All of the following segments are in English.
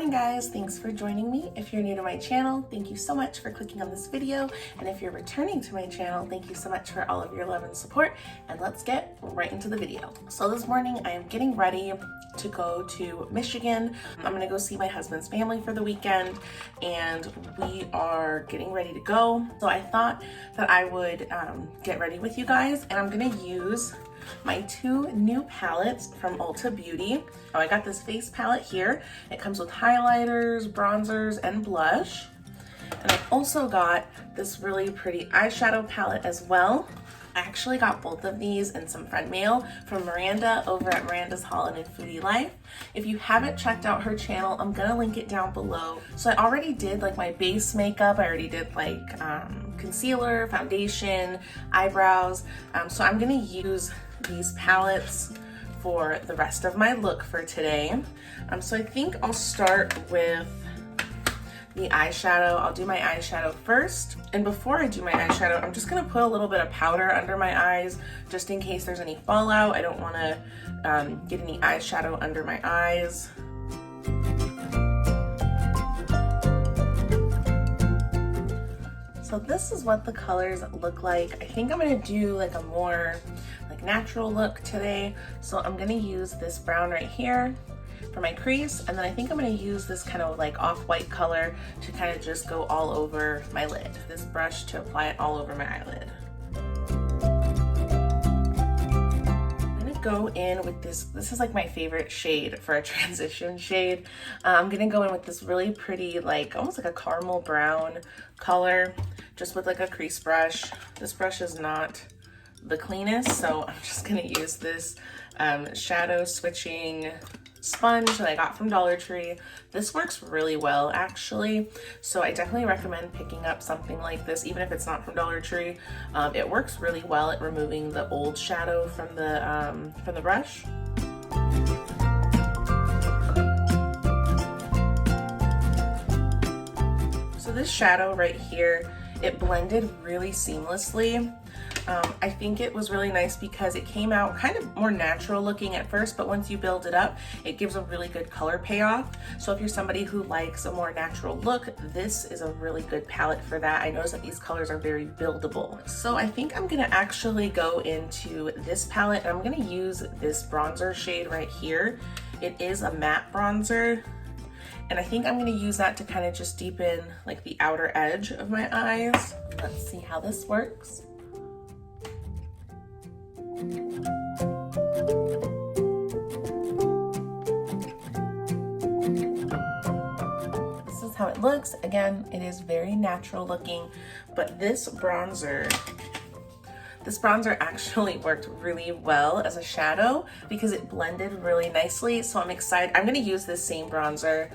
morning, guys. Thanks for joining me. If you're new to my channel, thank you so much for clicking on this video. And if you're returning to my channel, thank you so much for all of your love and support. And let's get right into the video. So this morning I am getting ready to go to Michigan. I'm gonna go see my husband's family for the weekend, and we are getting ready to go. So I thought that I would get ready with you guys, and I'm gonna use my two new palettes from Ulta Beauty. Oh, I got this face palette here. It comes with highlighters, bronzers, and blush. And I've also got this really pretty eyeshadow palette as well. I actually got both of these in some friend mail from Miranda over at Miranda's Haulin' and Foodie Life. If you haven't checked out her channel, I'm gonna link it down below. So I already did like my base makeup. I already did like concealer, foundation, eyebrows. So I'm gonna use these palettes for the rest of my look for today. So I think I'll start with the eyeshadow. I'll do my eyeshadow first. And before I do my eyeshadow, I'm just gonna put a little bit of powder under my eyes just in case there's any fallout. I don't wanna get any eyeshadow under my eyes. So this is what the colors look like. I think I'm gonna do like a more like natural look today. So I'm gonna use this brown right here for my crease, and then I think I'm gonna use this kind of like off-white color to kind of just go all over my lid. This brush to apply it all over my eyelid. I'm gonna go in with this is like my favorite shade for a transition shade. I'm gonna go in with this really pretty, like almost like a caramel brown color, just with like a crease brush. This brush is not the cleanest, so I'm just gonna use this shadow switching sponge that I got from Dollar Tree. This works really well actually, so I definitely recommend picking up something like this even if it's not from Dollar Tree. It works really well at removing the old shadow from the brush. So this shadow right here, it blended really seamlessly. I think it was really nice because it came out kind of more natural looking at first, but once you build it up, it gives a really good color payoff. So if you're somebody who likes a more natural look, this is a really good palette for that. I noticed that these colors are very buildable. So I think I'm gonna actually go into this palette, and I'm gonna use this bronzer shade right here. It is a matte bronzer, and I think I'm gonna use that to kind of just deepen like the outer edge of my eyes. Let's see how this works. This is how it looks. Again, it is very natural looking, but this bronzer actually worked really well as a shadow because it blended really nicely. So I'm excited. I'm gonna use this same bronzer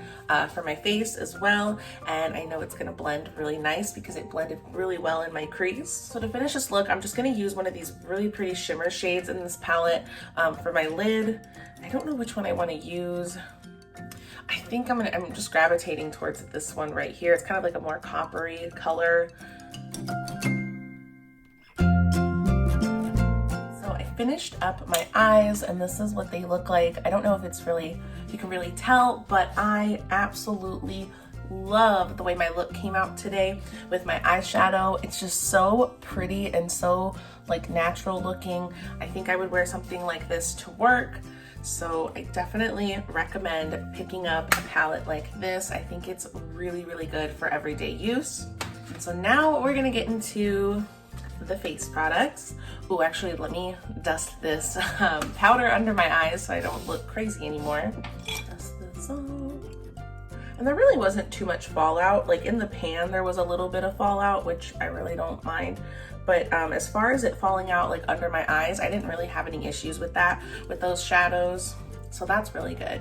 for my face as well. And I know it's gonna blend really nice because it blended really well in my crease. So to finish this look, I'm just gonna use one of these really pretty shimmer shades in this palette for my lid. I don't know which one I wanna use. I think I'm just gravitating towards this one right here. It's kind of like a more coppery color. Finished up my eyes, and this is what they look like. I don't know if you can really tell, but I absolutely love the way my look came out today with my eyeshadow. It's just so pretty and so like natural looking. I think I would wear something like this to work. So I definitely recommend picking up a palette like this. I think it's really, really good for everyday use. And so now we're gonna get into the face products. Oh, actually, let me dust this powder under my eyes so I don't look crazy anymore. Dust this off. And there really wasn't too much fallout. Like in the pan, there was a little bit of fallout, which I really don't mind. But as far as it falling out like under my eyes, I didn't really have any issues with that, with those shadows. So that's really good.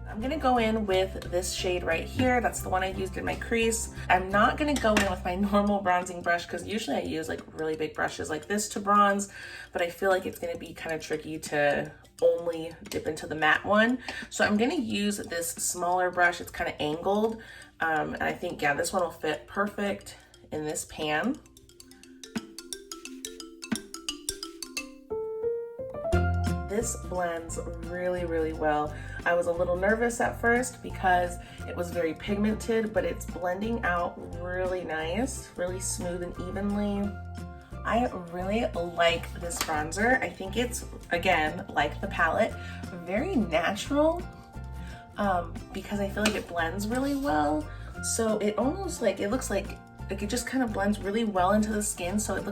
I'm gonna go in with this shade right here. That's the one I used in my crease. I'm not gonna go in with my normal bronzing brush because usually I use like really big brushes like this to bronze, but I feel like it's gonna be kind of tricky to only dip into the matte one. So I'm gonna use this smaller brush. It's kind of angled. And I think, yeah, this one will fit perfect in this pan. this blends really, really well. I was a little nervous at first because it was very pigmented, but it's blending out really nice, really smooth and evenly. I really like this bronzer. I think it's, again, like the palette, very natural, because I feel like it blends really well. So it almost like, it looks like it just kind of blends really well into the skin. So it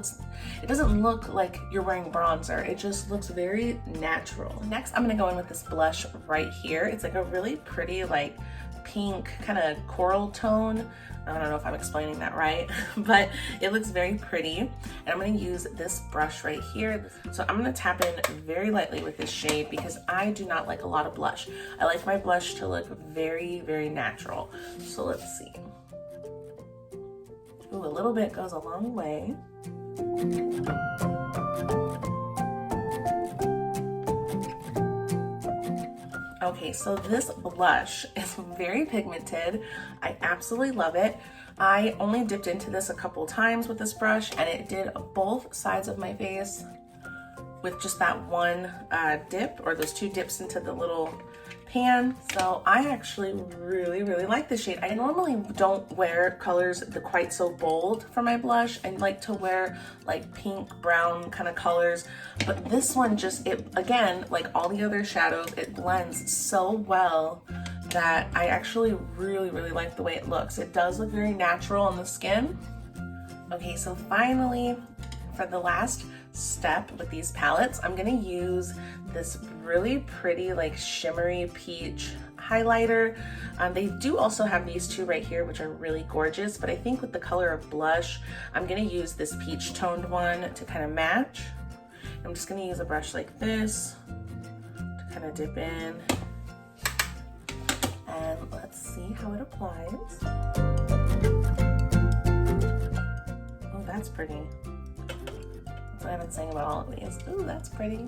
doesn't look like you're wearing bronzer. It just looks very natural. Next, I'm gonna go in with this blush right here. It's like a really pretty, like pink kind of coral tone. I don't know if I'm explaining that right, but it looks very pretty. And I'm gonna use this brush right here. So I'm gonna tap in very lightly with this shade because I do not like a lot of blush. I like my blush to look very, very natural. So let's see. Ooh, a little bit goes a long way. Okay, so this blush is very pigmented. I absolutely love it. I only dipped into this a couple times with this brush, and it did both sides of my face with just that one dip, or those two dips into the little pan. So I actually really, really like this shade. I normally don't wear colors that quite so bold for my blush. I like to wear like pink, brown kind of colors, but this one just, it again, like all the other shadows, it blends so well that I actually really, really like the way it looks. It does look very natural on the skin. Okay, so finally, for the last step with these palettes, I'm gonna use this really pretty like shimmery peach highlighter. They do also have these two right here, which are really gorgeous, but I think with the color of blush, I'm gonna use this peach toned one to kind of match. I'm just gonna use a brush like this to kind of dip in, and let's see how it applies. Oh, that's pretty. That's what I've been saying about all of these. Ooh, that's pretty.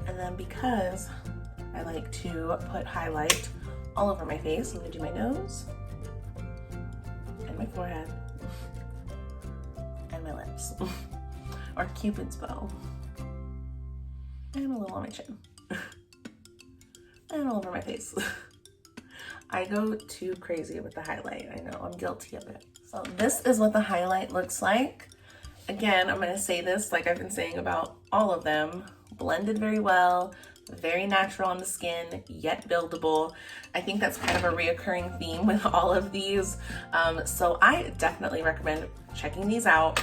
And then because I like to put highlight all over my face, I'm gonna do my nose and my forehead and my lips, or Cupid's bow, and a little on my chin, and all over my face. I go too crazy with the highlight. I know, I'm guilty of it. So this is what the highlight looks like. Again, I'm gonna say this like I've been saying about all of them, blended very well, very natural on the skin, yet buildable. I think that's kind of a reoccurring theme with all of these. So I definitely recommend checking these out.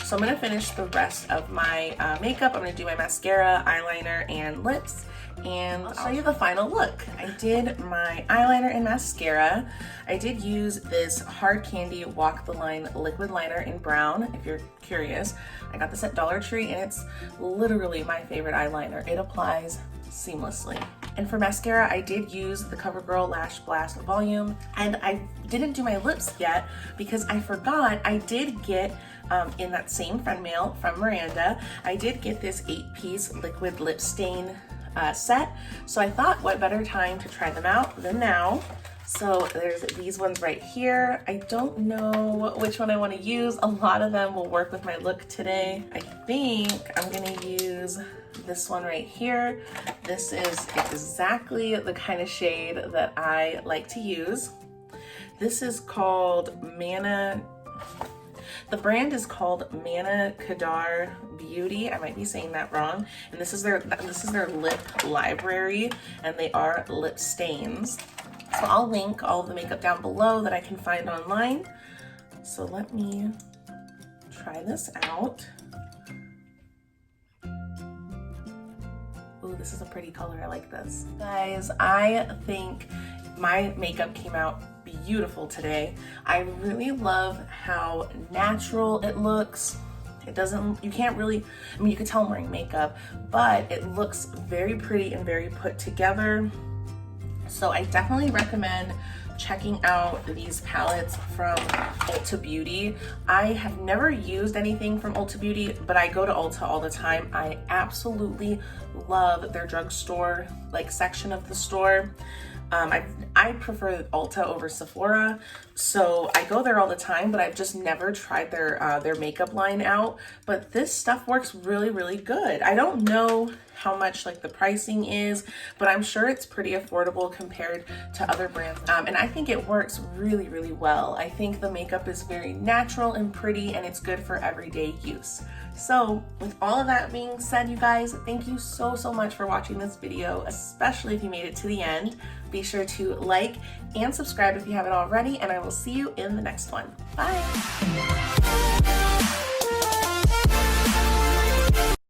So I'm gonna finish the rest of my makeup. I'm gonna do my mascara, eyeliner, and lips, and I'll show you the final look. I did my eyeliner and mascara. I did use this Hard Candy Walk the Line liquid liner in brown, if you're curious. I got this at Dollar Tree, and it's literally my favorite eyeliner. It applies seamlessly. And for mascara, I did use the CoverGirl Lash Blast Volume, and I didn't do my lips yet because I forgot I did get in that same friend mail from Miranda, I did get this 8-piece liquid lip stain set. So I thought, what better time to try them out than now. So there's these ones right here. I don't know which one I want to use. A lot of them will work with my look today. I think I'm gonna use this one right here. This is exactly the kind of shade that I like to use. This is called Manna. The brand is called Manna Kadar Beauty. I might be saying that wrong. And this is their lip library, and they are lip stains. So I'll link all of the makeup down below that I can find online. So let me try this out. Ooh, this is a pretty color. I like this. Guys, I think my makeup came out beautiful today. I really love how natural it looks. It doesn't, you can't really, I mean, you could tell I'm wearing makeup, but it looks very pretty and very put together. So I definitely recommend checking out these palettes from Ulta Beauty. I have never used anything from Ulta Beauty, but I go to Ulta all the time. I absolutely love their drugstore like section of the store. I prefer Ulta over Sephora, so I go there all the time, but I've just never tried their makeup line out. But this stuff works really, really good. I don't know how much like the pricing is, but I'm sure it's pretty affordable compared to other brands. And I think it works really, really well. I think the makeup is very natural and pretty, and it's good for everyday use. So with all of that being said, you guys, thank you so much for watching this video, especially if you made it to the end. Be sure to like and subscribe if you haven't already, and I will see you in the next one. Bye.